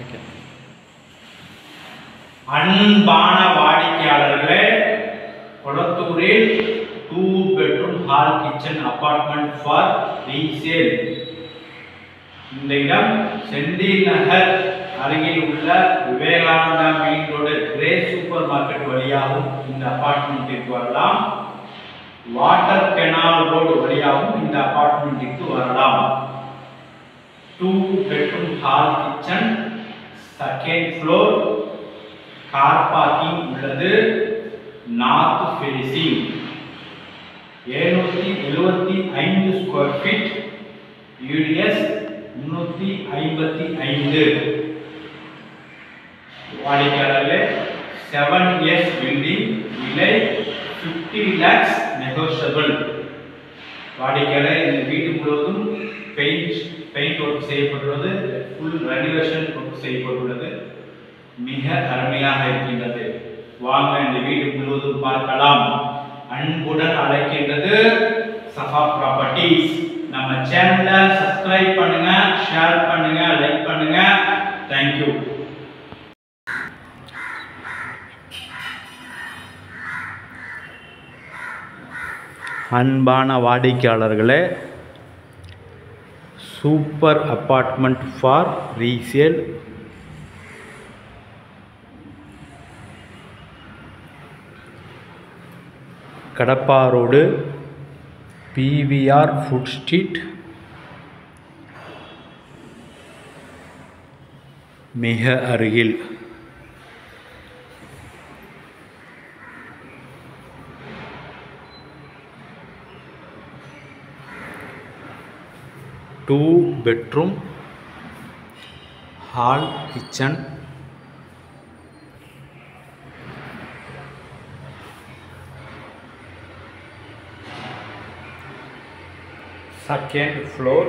Okay. அன்பான வாடிக்கையாளர்களே, கொளத்தூரில் 2 bedroom hall kitchen apartment for resale. இந்த இடம் செந்தில் நகர் அருகில் உள்ள Vivekananda main road grey super market வழியாகவும் இந்த அபார்ட்மெண்ட்டிற்கு வரலாம். வாட்டர் கெனால் ரோடு வழியாகவும் இந்த அபார்ட்மெண்ட்டிற்கு வரலாம். 2 bedroom hall kitchen, second floor, car parking உள்ளது. North facing, 775 square feet, UDS 355. வாடிக்கையாளர்களே, 7 years பில்டிங், விலை 50 lakhs நெகோஷியபிள். வாடிக்கையாளர் இந்த வீடு முழுவதும் பெயிண்ட் ஒர்க் செய்யப்பட்டுள்ளது, ஃபுல் ரெனோவேஷன் ஒர்க் செய்யப்பட்டுள்ளது. மிக அருமையாக இருக்கின்றது. வாங்க இந்த வீடு முழுவதும் பார்க்கலாம். அன்புடன் அழைக்கின்றது சஃபா ப்ராப்பர்ட்டிஸ். நம்ம சேனலை சப்ஸ்கிரைப் பண்ணுங்க, ஷேர் பண்ணுங்க, லைக் பண்ணுங்க. தேங்க்யூ. அன்பான வாடிக்கையாளர்களே, super apartment for resale. Kadapa road, PVR food street, மிக அருகில். Two bedroom hall kitchen, second floor,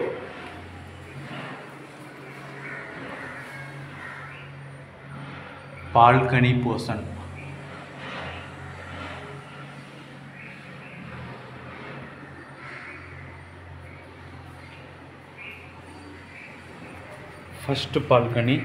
balcony portion. First balcony,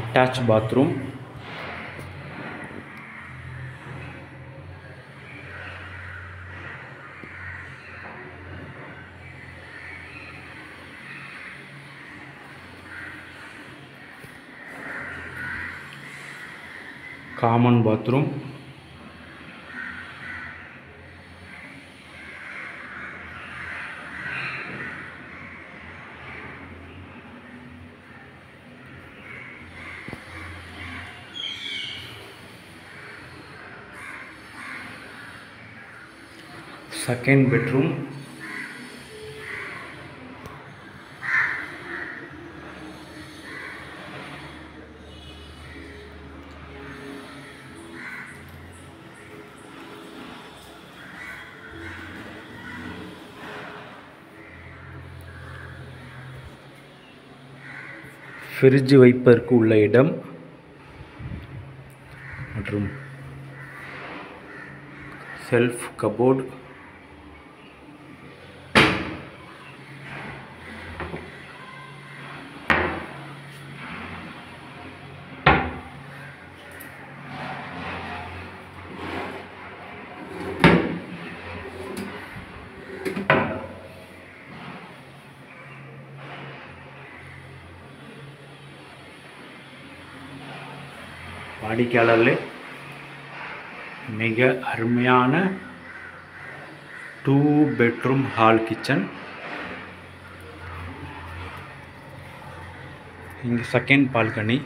attached bathroom, common bathroom, second bedroom, fridge வைப்பதற்கு உள்ள இடம் மற்றும் செல்ஃப் கபோர்டு, வாடிக்கையாளர்களே, மிக அருமையான 2 bedroom ஹால் கிச்சன். இங்கு செகண்ட் பால்கனி,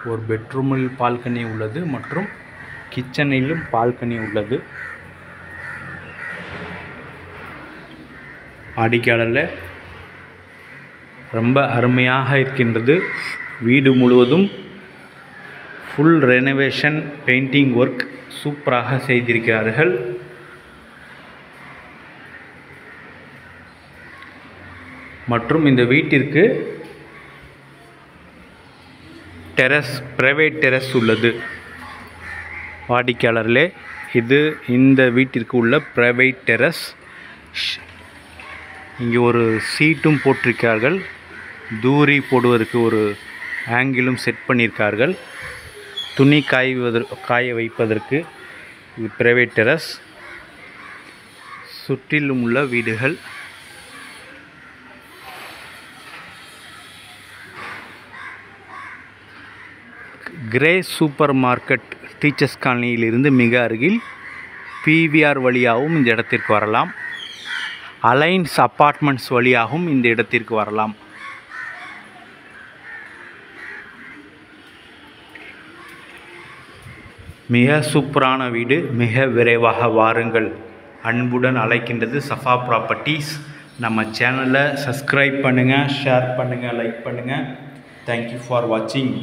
ஒரு பெட்ரூமில் பால்கனி உள்ளது மற்றும் கிச்சனிலும் பால்கனி உள்ளது. வாடிக்கையாளர்களே, ரொம்ப அருமையாக இருக்கின்றது. வீடு முழுவதும் ஃபுல் ரெனோவேஷன் பெயிண்டிங் ஒர்க் சூப்பராக செய்திருக்கிறார்கள். மற்றும் இந்த வீட்டிற்கு டெரஸ், பிரைவேட் டெரஸ் உள்ளது. வாடிக்கையாளர்களே, இது இந்த வீட்டிற்கு உள்ள பிரைவேட் டெரஸ். இங்கே ஒரு சீட்டும் போட்டிருக்கார்கள். தூரி போடுவதற்கு ஒரு ஆங்கிலும் செட் பண்ணியிருக்கார்கள். துணி காய வைப்பதற்கு இது பிரைவேட் டெரஸ். சுற்றிலும் உள்ள வீடுகள். கிரே சூப்பர் மார்க்கெட் டீச்சர்ஸ் காலனியிலிருந்து மிக அருகில். பிவிஆர் வழியாகவும் இந்த இடத்திற்கு வரலாம். அலைன்ஸ் அப்பார்ட்மெண்ட்ஸ் வழியாகவும் இந்த இடத்திற்கு வரலாம். மிக சூப்பரான வீடு. மிக விரைவாக வாருங்கள். அன்புடன் அழைக்கின்றது சஃபா ப்ராப்பர்ட்டிஸ். நம்ம சேனலை சப்ஸ்கிரைப் பண்ணுங்கள், ஷேர் பண்ணுங்கள், லைக் பண்ணுங்கள். தேங்க்யூ ஃபார் வாட்சிங்.